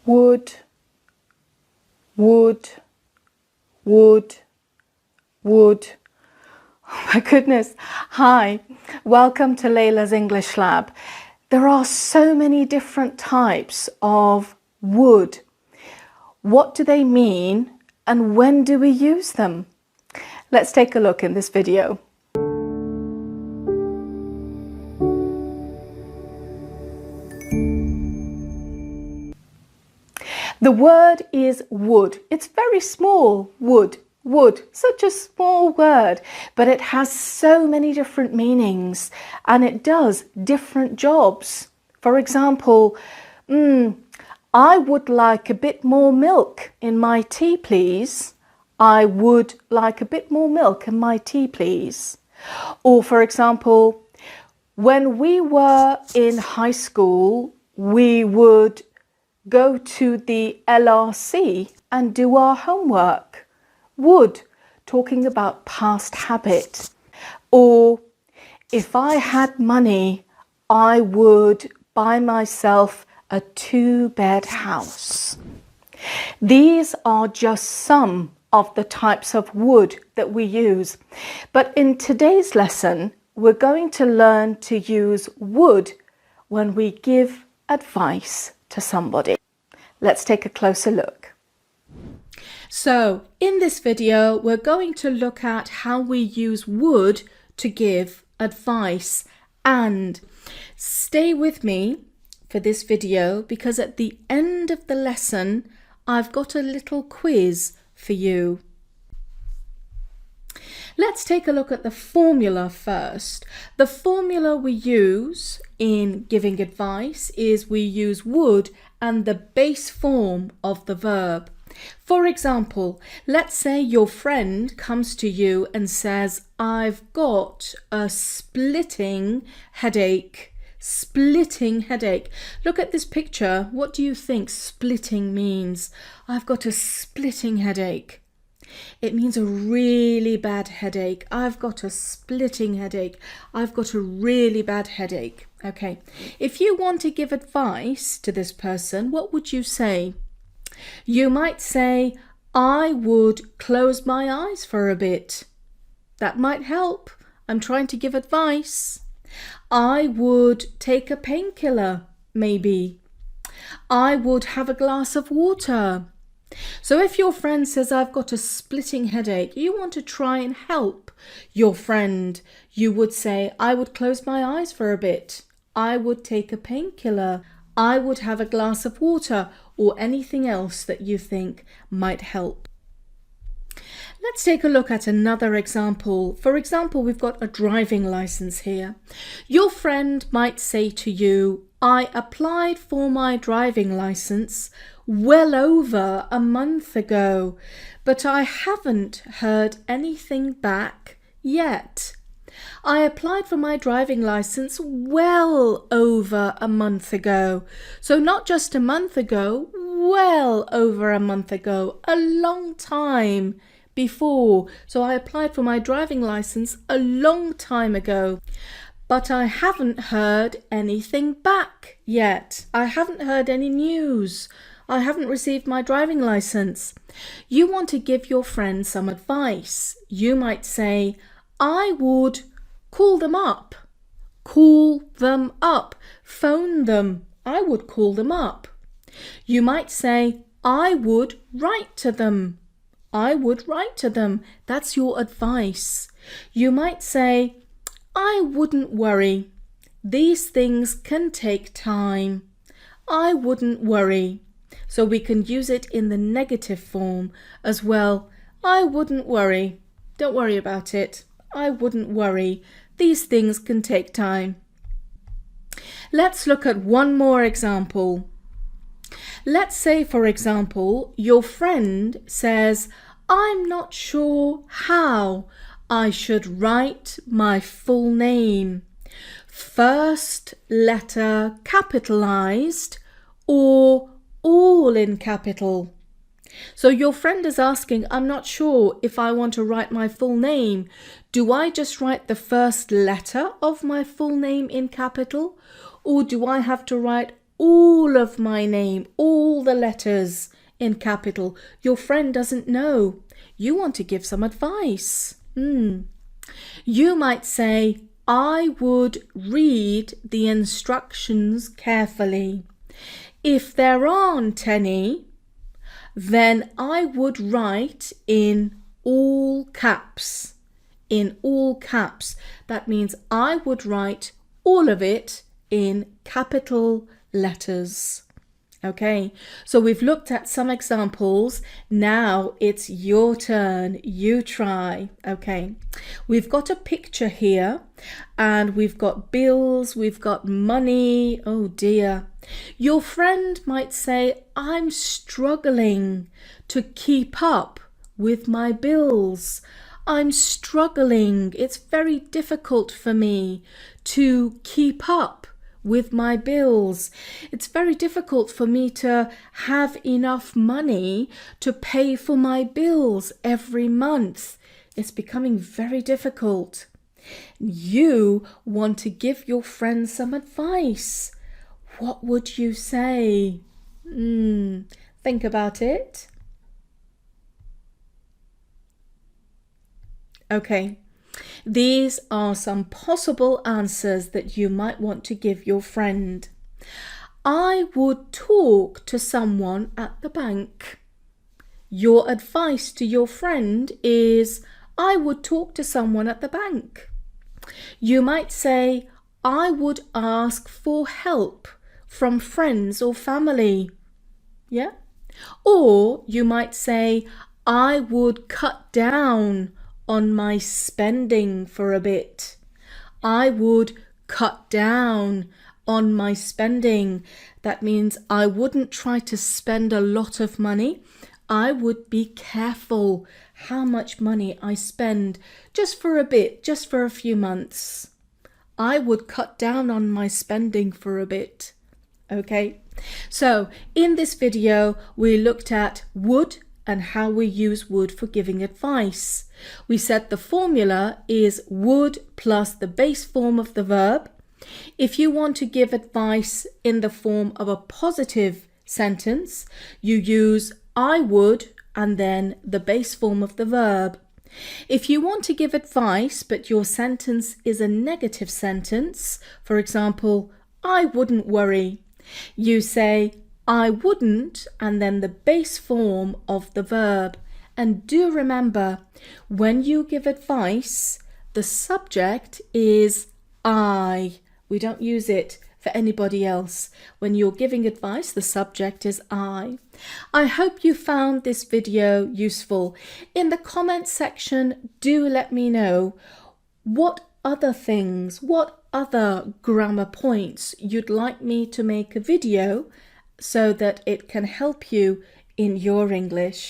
would, would, would, would. Oh my goodness. Hi, welcome to Layla's English Lab. There are so many different types of would. What do they mean and when do we use them? Let's take a look in this video. The word is would. It's very small, would, such a small word, but it has so many different meanings and it does different jobs. For example, I would like a bit more milk in my tea, please. I would like a bit more milk in my tea, please. Or for example, when we were in high school, we would go to the LRC and do our homework. Would, talking about past habit. Or if I had money, I would buy myself a 2-bed house. These are just some of the types of would that we use. But in today's lesson, we're going to learn to use would when we give advice to somebody. Let's take a closer look. So in this video, we're going to look at how we use would to give advice, and stay with me for this video because at the end of the lesson, I've got a little quiz for you. Let's take a look at the formula first. The formula we use in giving advice is we use would and the base form of the verb. For example, let's say your friend comes to you and says, I've got a splitting headache. Splitting headache. Look at this picture. What do you think splitting means? I've got a splitting headache. It means a really bad headache. I've got a splitting headache. I've got a really bad headache. Okay. If you want to give advice to this person, what would you say? You might say, I would close my eyes for a bit. That might help. I'm trying to give advice. I would take a painkiller, maybe. I would have a glass of water. So if your friend says, I've got a splitting headache, you want to try and help your friend. You would say, I would close my eyes for a bit. I would take a painkiller. I would have a glass of water, or anything else that you think might help. Let's take a look at another example. For example, we've got a driving license here. Your friend might say to you, I applied for my driving license well over a month ago, but I haven't heard anything back yet. I applied for my driving license well over a month ago. So not just a month ago, well over a month ago, a long time before. So I applied for my driving license a long time ago, but I haven't heard anything back yet. I haven't heard any news. I haven't received my driving license. You want to give your friend some advice. You might say, I would call them up. Call them up. Phone them. I would call them up. You might say, I would write to them. I would write to them. That's your advice. You might say, I wouldn't worry. These things can take time. I wouldn't worry. So we can use it in the negative form as well. I wouldn't worry. Don't worry about it. I wouldn't worry. These things can take time. Let's look at one more example. Let's say, for example, your friend says, I'm not sure how I should write my full name. First letter capitalized or all in capital. So your friend is asking, I'm not sure if I want to write my full name. Do I just write the first letter of my full name in capital, or do I have to write all of my name, all the letters in capital. Your friend doesn't know. You want to give some advice. You might say, I would read the instructions carefully. If there aren't any, then I would write in all caps. In all caps. That means I would write all of it in capital letters. Okay, so we've looked at some examples. Now it's your turn. You try. Okay, we've got a picture here and we've got bills, we've got money. Oh dear. Your friend might say, I'm struggling to keep up with my bills. I'm struggling. It's very difficult for me to keep up with my bills. It's very difficult for me to have enough money to pay for my bills every month. It's becoming very difficult. You want to give your friend some advice. What would you say? Think about it. Okay. These are some possible answers that you might want to give your friend. I would talk to someone at the bank. Your advice to your friend is, I would talk to someone at the bank. You might say, I would ask for help from friends or family. Yeah? Or you might say, I would cut down on my spending for a bit. I would cut down on my spending. That means I wouldn't try to spend a lot of money. I would be careful how much money I spend just for a bit, just for a few months. I would cut down on my spending for a bit. Okay, so in this video we looked at would and how we use would for giving advice. We said the formula is would plus the base form of the verb. If you want to give advice in the form of a positive sentence, you use I would and then the base form of the verb. If you want to give advice but your sentence is a negative sentence, for example, I wouldn't worry, you say I wouldn't and then the base form of the verb. And do remember, when you give advice, the subject is I. We don't use it for anybody else. When you're giving advice, the subject is I. I hope you found this video useful. In the comment section, do let me know what other things, what other grammar points you'd like me to make a video so that it can help you in your English.